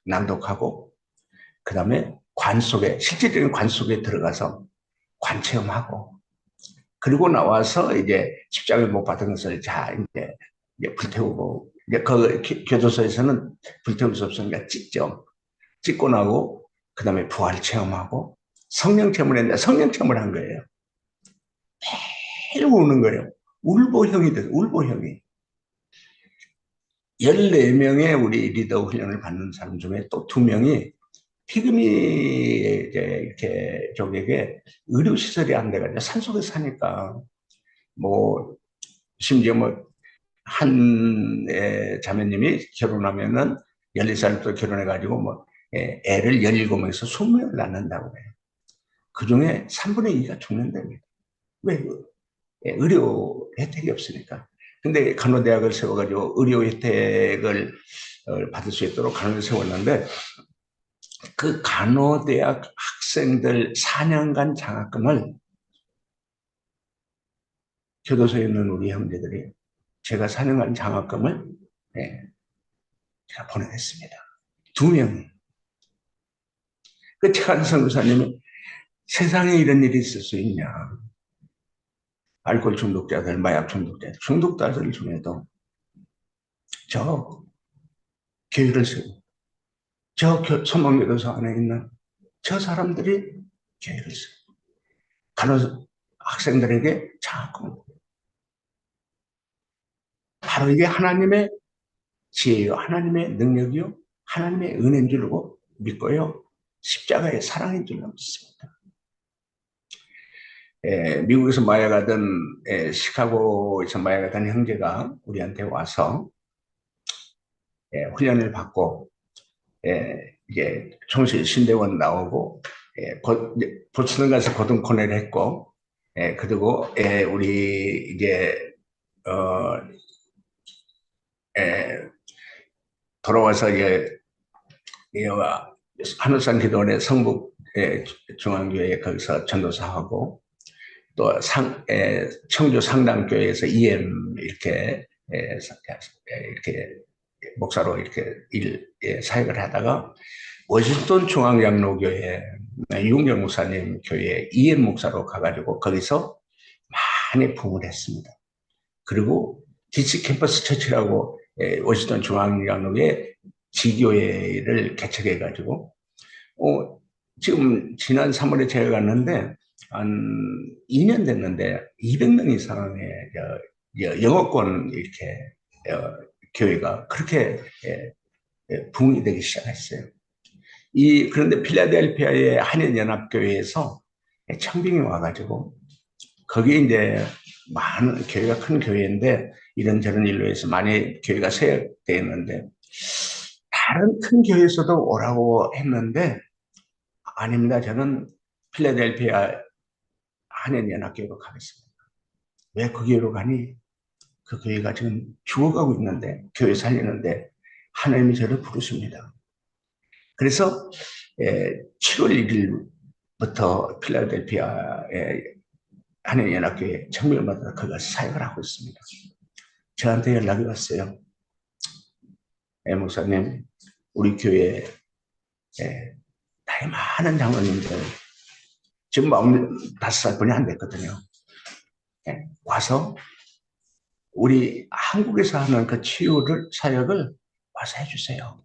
낭독하고 그 다음에 실질적인 관 속에 들어가서 관 체험하고 그리고 나와서 이제 십자가에 못 박은 것을 이제 불태우고 이제 그 교도소에서는 불태울 수 없으니까 찍고 나고 그 다음에 부활 체험하고 성령 체험을 했는데 성령 체험을 한 거예요. 매일 우는 거예요. 울보형이 됐어요. 울보형이. 14명의 우리 리더 훈련을 받는 사람 중에 또 2명이 피그미 이렇게 쪽에게 의료시설이 안 돼가지고 산속에 사니까 뭐 심지어 한 자매님이 결혼하면은 14살부터 결혼해가지고 애를 17명에서 20명을 낳는다고 해요. 그 중에 3분의 2가 죽는답니다. 왜? 의료 혜택이 없으니까. 근데 간호대학을 세워가지고 의료 혜택을 받을 수 있도록 간호를 세웠는데, 그 간호대학 학생들 4년간 장학금을 교도소에 있는 우리 형제들이, 제가 4년간 장학금을 제가 보내겠습니다. 2명이. 그 최한 선교사님이 세상에 이런 일이 있을 수 있냐. 알코올 중독자들, 마약 중독자들, 중독자들 중에도 저 교회를 세우고, 저 소망교도소 안에 있는 저 사람들이 교회를 세우고, 간호 학생들에게 장학금을. 바로 이게 하나님의 지혜요, 하나님의 능력이요, 하나님의 은혜인 줄로 믿고요, 십자가의 사랑인 줄로 믿습니다. 미국에서 마약하던, 시카고에서 마약하던 형제가 우리한테 와서 훈련을 받고, 이제 총실 신대원 나오고, 보스턴 가서 고등코넬 했고, 그리고 우리 이제 돌아와서 이제 하늘산 기도원의 성북 중앙교회 거기서 전도사하고, 또 청주 상당교회에서 EM 이렇게 목사로 이렇게 사역을 하다가, 워싱턴 중앙장로교회 이웅경 목사님 교회 EM 목사로 가가지고 거기서 많이 부흥을 했습니다. 그리고 DC 캠퍼스 처치라고 워싱턴 중앙장로교회 지교회를 개척해가지고, 지금 지난 3월에 제가 갔는데 한 2년 됐는데 200명 이상의 영어권 이렇게 교회가 그렇게 부흥이 되기 시작했어요. 그런데 필라델피아의 한인연합교회에서 청빙이 와가지고, 거기에 이제 많은 교회가 큰 교회인데 이런저런 일로 해서 많이 교회가 세역되어 있는데, 다른 큰 교회에서도 오라고 했는데, 아닙니다. 저는 필라델피아 한인연합교회로 가겠습니다. 왜 그 교회로 가니? 그 교회가 지금 죽어가고 있는데, 교회 살리는데 하나님이 저를 부르십니다. 그래서 7월 1일부터 필라델피아의 한인연합교회 청명을 받아 거기서 사역을 하고 있습니다. 저한테 연락이 왔어요. 목사님, 우리 교회에 나이 많은 장로님들, 지금 45살뿐이 안 됐거든요. 와서 우리 한국에서 하는 그 치유를 사역을 와서 해주세요.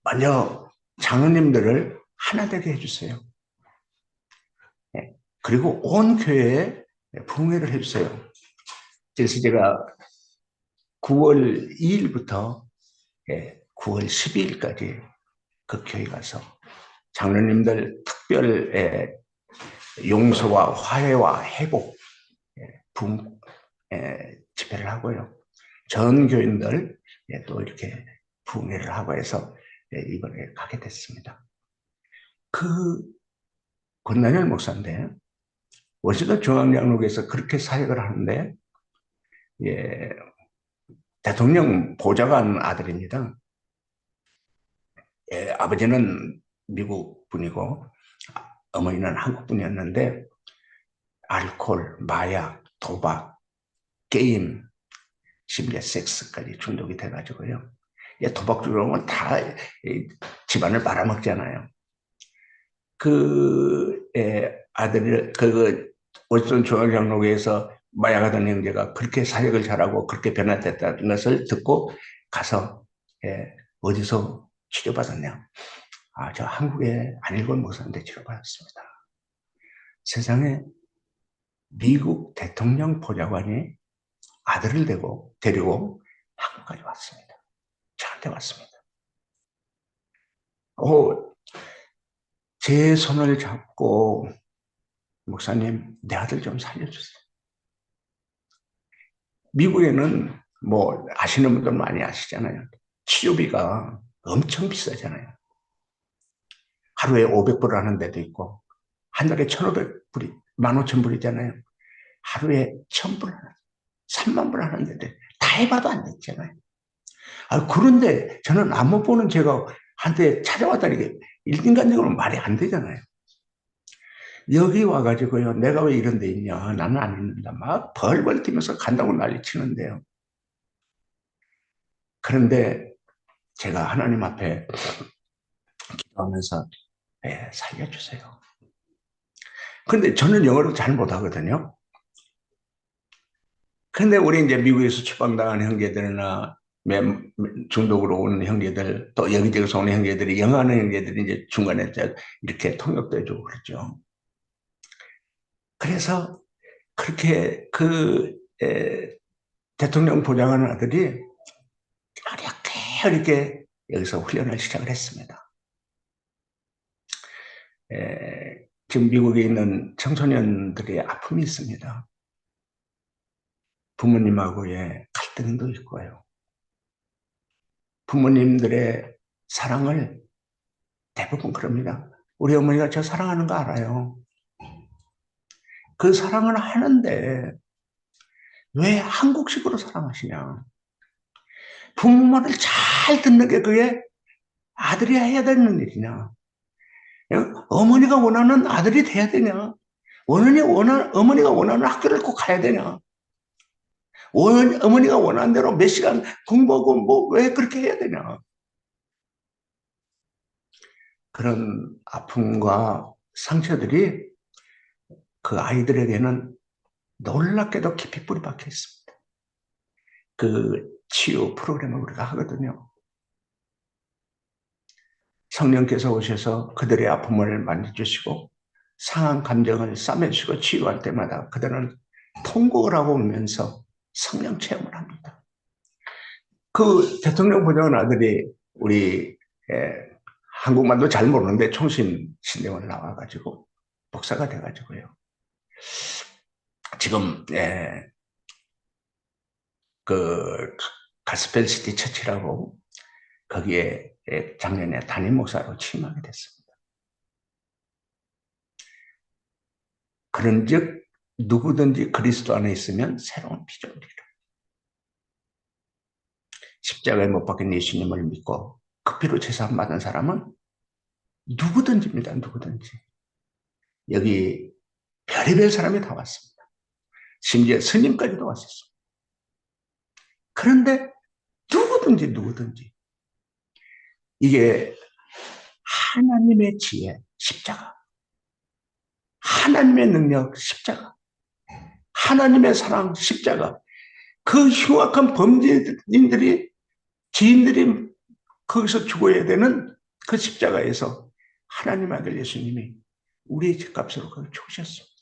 먼저 장로님들을 하나 되게 해주세요. 그리고 온 교회에 부흥회를 해주세요. 그래서 제가 9월 2일부터 9월 12일까지 그 교회 가서 장로님들 특별 용서와 화해와 회복 부흥 집회를 하고요. 전 교인들 또 이렇게 부흥회를 하고 해서 이번에 가게 됐습니다. 그 권난열 목사인데, 워싱턴 중앙장로교에서 그렇게 사역을 하는데, 대통령 보좌관 아들입니다. 아버지는 미국 분이고 어머니는 한국 분이었는데, 알코올, 마약, 도박, 게임, 심지어 섹스까지 중독이 돼가지고요. 도박 중독은 다 집안을 말아먹잖아요. 그 아들이 워싱턴 중앙장로교에서 마약하던 형제가 그렇게 사역을 잘하고 그렇게 변화됐다는 것을 듣고 가서 어디서 치료받았냐? 저 한국의 안일권 목사한테 치료받았습니다. 세상에 미국 대통령 보좌관이 아들을 데리고 한국까지 왔습니다. 저한테 왔습니다. 제 손을 잡고 목사님, 내 아들 좀 살려주세요. 미국에는 뭐 아시는 분들 많이 아시잖아요. 치료비가 엄청 비싸잖아요. 하루에 500불 하는 데도 있고 한 달에 1,500불이 15,000불이잖아요. 하루에 1,000불 하는 3만 불 하는 데도 다 해봐도 안 됐잖아요. 그런데 저는 안 못 보는 제가 한테 찾아왔다는 게 인간적으로 말이 안 되잖아요. 여기 와가지고요, 내가 왜 이런 데 있냐, 나는 안 있는다, 막 벌벌 뛰면서 간다고 난리치는데요. 그런데 제가 하나님 앞에 기도하면서 살려주세요. 근데 저는 영어를 잘 못하거든요. 근데 우리 이제 미국에서 추방당한 형제들이나 중독으로 오는 형제들, 또 여기저기서 오는 형제들이, 영어하는 형제들이 이제 중간에 이렇게 통역도 해주고 그러죠. 그래서 그렇게 대통령 보좌하는 아들이 어렵게 여기서 훈련을 시작을 했습니다. 지금 미국에 있는 청소년들의 아픔이 있습니다. 부모님하고의 갈등도 있고요. 부모님들의 사랑을 대부분 그럽니다. 우리 어머니가 저 사랑하는 거 알아요. 그 사랑을 하는데 왜 한국식으로 사랑하시냐. 부모를 잘 듣는 게 그게 아들이 해야 되는 일이냐. 어머니가 원하는 아들이 돼야 되냐. 어머니가 원하는 학교를 꼭 가야 되냐. 어머니가 원하는 대로 몇 시간 공부하고 뭐 왜 그렇게 해야 되냐. 그런 아픔과 상처들이 그 아이들에게는 놀랍게도 깊이 뿌리 박혀 있습니다. 그 치유 프로그램을 우리가 하거든요. 성령께서 오셔서 그들의 아픔을 만져주시고 상한 감정을 싸매주시고 치유할 때마다 그들은 통곡을 하고 오면서 성령 체험을 합니다. 그 대통령 보좌관 아들이 우리 한국말도 잘 모르는데 총신 신대원 나와가지고 목사가 돼가지고요. 지금 그 가스펠시티 처치라고 거기에 작년에 담임 목사로 취임하게 됐습니다. 그런즉 누구든지 그리스도 안에 있으면 새로운 피조물이라. 십자가에 못 박힌 예수님을 믿고 그 피로 제사함 받은 사람은 누구든지입니다. 누구든지. 여기 별의별 사람이 다 왔습니다. 심지어 스님까지도 왔었습니다. 그런데 누구든지 이게 하나님의 지혜, 십자가, 하나님의 능력, 십자가, 하나님의 사랑, 십자가, 그 흉악한 범죄인들이 지인들이 거기서 죽어야 되는 그 십자가에서 하나님 아들 예수님이 우리의 죄값으로 거기 죽으셨습니다.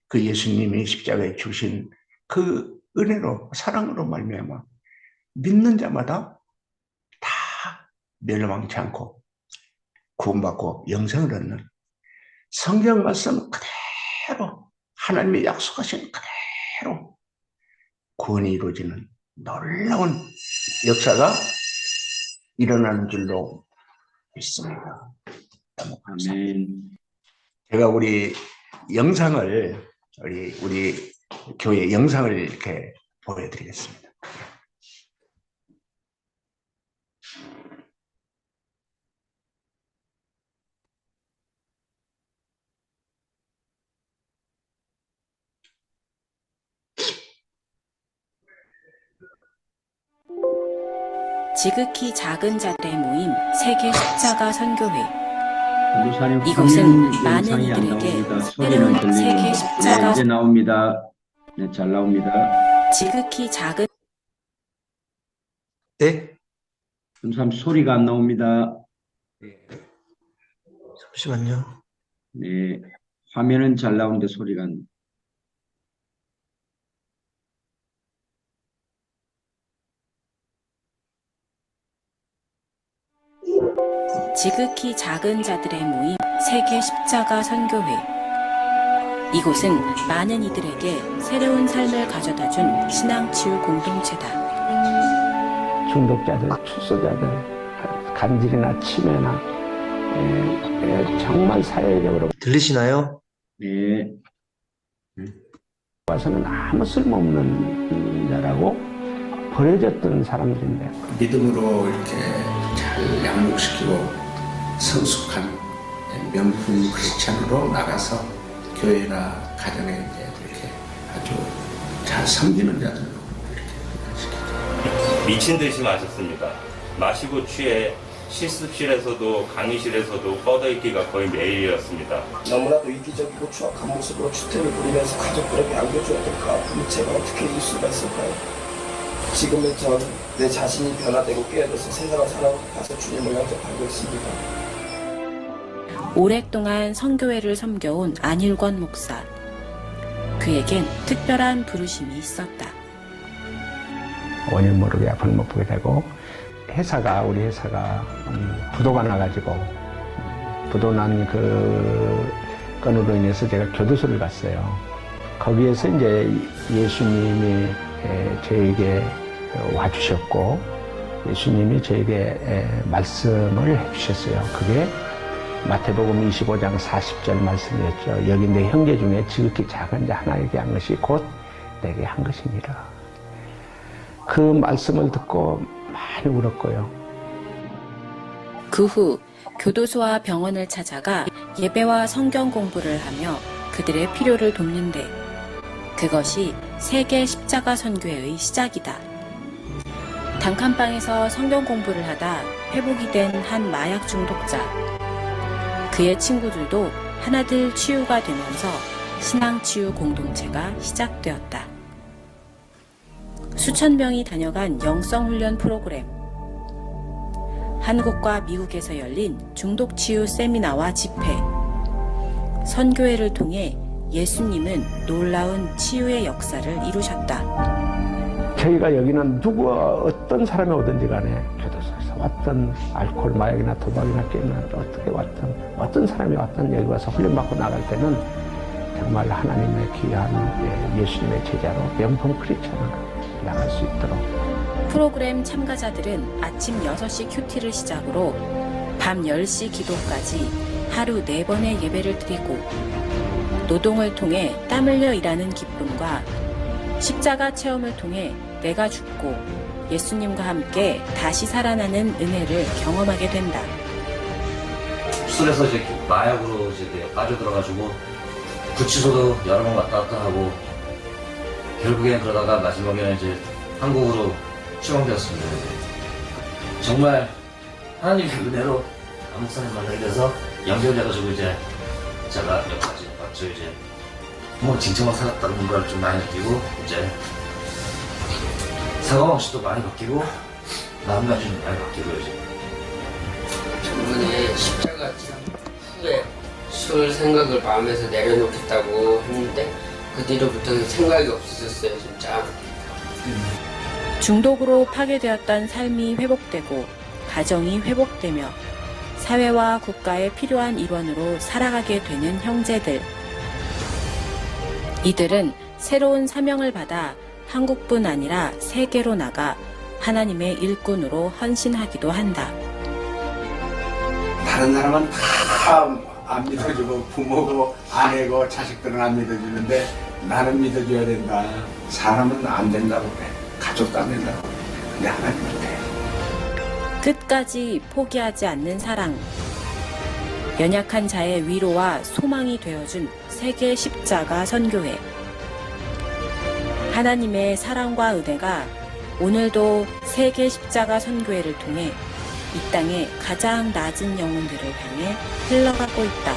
그 예수님이 십자가에 주신 그 은혜로 사랑으로 말미암아 믿는 자마다 다 멸망치 않고 구원받고 영생을 얻는 성경 말씀 그대로 하나님이 약속하신 그대로 구원이 이루어지는 놀라운 역사가 일어나는 줄로 믿습니다. 아멘. 제가 우리 영상을 우리 교회 영상을 이렇게 보여드리겠습니다. 지극히 작은 자들의 모임 세계 십자가 선교회. 전도사님 이곳은 화면 많은 영상이 안 이들에게 나옵니다. 소리는 새로운 세계 들리는데. 십자가 네, 이제 나옵니다. 네, 잘 나옵니다. 지극히 작은 네? 전도사님 소리가 안 나옵니다. 잠시만요. 네, 화면은 잘 나오는데 소리가 안. 지극히 작은 자들의 모임 세계 십자가 선교회. 이곳은 많은 이들에게 새로운 삶을 가져다준 신앙치유 공동체다. 중독자들, 출소자들, 간질이나 치매나 정말 사회적으로 들리시나요? 네. 와서는 아무 쓸모없는 자라고 버려졌던 사람들인데 믿음으로 이렇게 잘 양육시키고 성숙한 명품 크리스찬으로 나가서 교회나 가정에 이제 이렇게 아주 잘 섬기는 자들로 이렇게 미친 듯이 마셨습니다. 마시고 취해 실습실에서도 강의실에서도 뻗어있기가 거의 매일이었습니다. 너무나도 이기적이고 추악한 모습으로 추태를 부리면서 가족들에게 안겨줘야 될 것 같으니 제가 어떻게 이길 수가 있을까요? 지금의 전 내 자신이 변화되고 깨어져서 세상을 살아가서 주님을 영접하고 있습니다. 오랫동안 선교회를 섬겨온 안일권 목사. 그에겐 특별한 부르심이 있었다. 원인 모르게 앞을 못 보게 되고 우리 회사가 부도가 나가지고 부도 난 그 건으로 인해서 제가 교도소를 갔어요. 거기에서 이제 예수님이 저에게 와주셨고 예수님이 저에게 말씀을 해주셨어요. 그게 마태복음 25장 40절 말씀이었죠. 여기 내 형제 중에 지극히 작은 자 하나에게 한 것이 곧 내게 한 것이니라. 그 말씀을 듣고 많이 울었고요. 그 후 교도소와 병원을 찾아가 예배와 성경 공부를 하며 그들의 필요를 돕는데 그것이 세계 십자가 선교회의 시작이다. 단칸방에서 성경 공부를 하다 회복이 된 한 마약 중독자. 그의 친구들도 하나둘 치유가 되면서 신앙치유 공동체가 시작되었다. 수천 명이 다녀간 영성훈련 프로그램. 한국과 미국에서 열린 중독치유 세미나와 집회. 선교회를 통해 예수님은 놀라운 치유의 역사를 이루셨다. 저희가 여기는 누구와 어떤 사람이 오든지 간에 교도소에서 왔던 알코올, 마약이나 도박이나 게임이나 어떻게 왔던 어떤 사람이 왔던 여기 와서 훈련받고 나갈 때는 정말 하나님의 귀한 예수님의 제자로 명품 크리스찬으로 나갈 수 있도록. 프로그램 참가자들은 아침 6시 큐티를 시작으로 밤 10시 기도까지 하루 4번의 예배를 드리고 노동을 통해 땀 흘려 일하는 기쁨과 십자가 체험을 통해 내가 죽고 예수님과 함께 다시 살아나는 은혜를 경험하게 된다. 술에서 이제 마약으로 이제 빠져들어가지고 구치소도 여러 번 왔다 갔다 하고 결국엔 그러다가 마지막에는 이제 한국으로 추방되었습니다. 정말 하나님의 은혜로 한국사람 만나게 돼서 연결돼가지고 이제 제가 여기까지 왔죠. 이제 뭐 진짜만 살았다는 걸 좀 많이 느끼고 이제 사고방식도 많이 바뀌고 마음가짐도 많이 바뀌고 이제 저번에 십자가 지난 후에 술 생각을 마음에서 내려놓겠다고 했는데 그 뒤로부터는 생각이 없어졌어요. 진짜. 중독으로 파괴되었던 삶이 회복되고 가정이 회복되며 사회와 국가에 필요한 일원으로 살아가게 되는 형제들. 이들은 새로운 사명을 받아 한국뿐 아니라 세계로 나가 하나님의 일꾼으로 헌신하기도 한다. 다른 사람은 다 안 믿어주고 부모고 아내고 자식들은 안 믿어주는데 나는 믿어줘야 된다. 사람은 안 된다고 그래. 가족도 안 된다고 그래. 근데 하나님은 돼. 끝까지 포기하지 않는 사랑. 연약한 자의 위로와 소망이 되어준 세계 십자가 선교회. 하나님의 사랑과 은혜가 오늘도 세계 십자가 선교회를 통해 이 땅의 가장 낮은 영혼들을 향해 흘러가고 있다.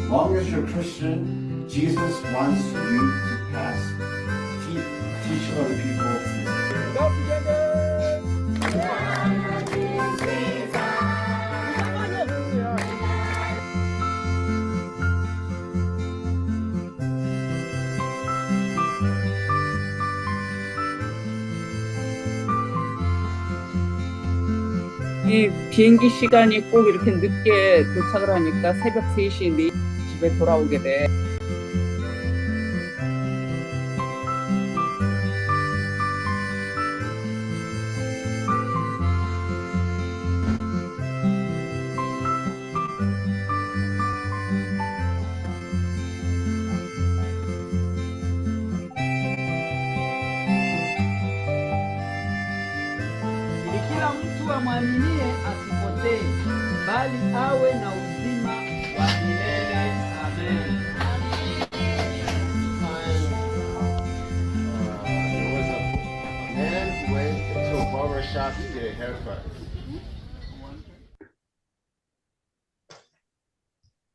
Long as you're a Christian, Jesus wants you to pass, teach other people. 이 비행기 시간이 꼭 이렇게 늦게 도착을 하니까 새벽 3시, 4시 집에 돌아오게 돼. Kila mtu amwaminie asipotee, bali awe na uzima wa milele. Amen. There was a man who went into a barber shop to get a haircut.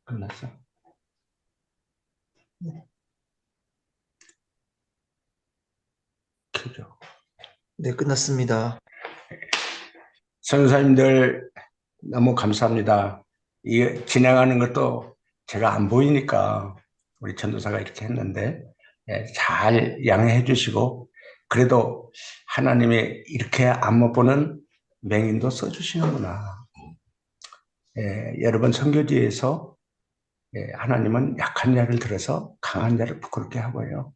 끝났어. 그죠. 네, 끝났습니다. 선교사님들 너무 감사합니다. 이 진행하는 것도 제가 안 보이니까 우리 전도사가 이렇게 했는데 잘 양해해 주시고, 그래도 하나님이 이렇게 안 못 보는 맹인도 써주시는구나. 여러분 선교지에서 하나님은 약한 자를 들어서 강한 자를 부끄럽게 하고요,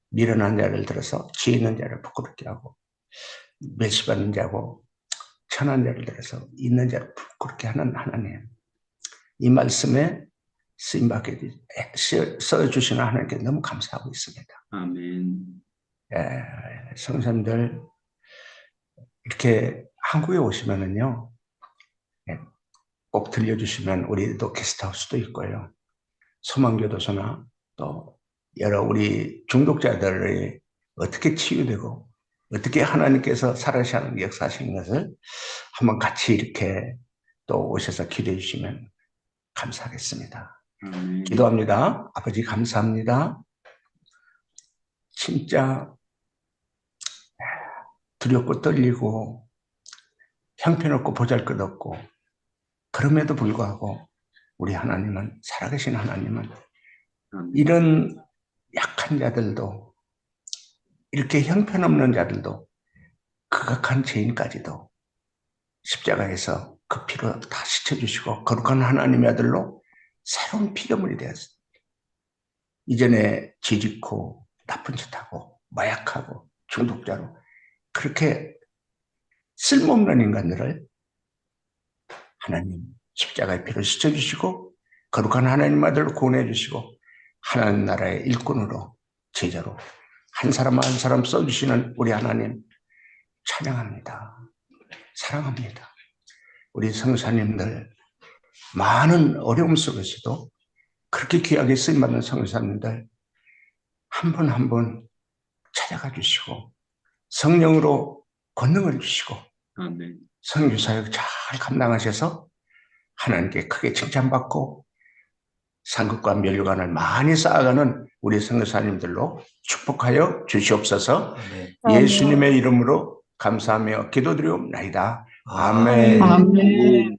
미련한 자를 들어서 지혜 있는 자를 부끄럽게 하고, 멸시받는 자고 천한 자를 들어서 있는 자를 부끄럽게 하는 하나님, 이 말씀에 쓰임받게 써주시는 하나님께 너무 감사하고 있습니다. 아멘. 성도님들 이렇게 한국에 오시면은요, 꼭 들려주시면 우리도 게스트하우스도 있고요, 소망교도소나 또 여러 우리 중독자들이 어떻게 치유되고 어떻게 하나님께서 살아계시는 역사하신 것을 한번 같이 이렇게 또 오셔서 기도해 주시면 감사하겠습니다. 기도합니다. 아버지 감사합니다. 진짜 두렵고 떨리고 형편없고 보잘것없고, 그럼에도 불구하고 우리 하나님은, 살아계신 하나님은 이런 약한 자들도, 이렇게 형편없는 자들도, 극악한 죄인까지도 십자가에서 그 피로 다 씻어주시고 거룩한 하나님의 아들로 새로운 피조물이 되었습니다. 이전에 지짓고 나쁜 짓하고 마약하고 중독자로 그렇게 쓸모없는 인간들을 하나님 십자가의 피로 씻어주시고 거룩한 하나님 아들로 구원해 주시고 하나님 나라의 일꾼으로, 제자로 한 사람 한 사람 써주시는 우리 하나님 찬양합니다. 사랑합니다. 우리 성사님들 많은 어려움 속에서도 그렇게 귀하게 쓰임받는 성사님들 한 분 한 분 찾아가 주시고 성령으로 권능을 주시고 선교사역 잘 감당하셔서 하나님께 크게 칭찬받고 상급과 면류관을 많이 쌓아가는 우리 선교사님들로 축복하여 주시옵소서. 예수님의 이름으로 감사하며 기도드리옵나이다. 아멘. 아멘.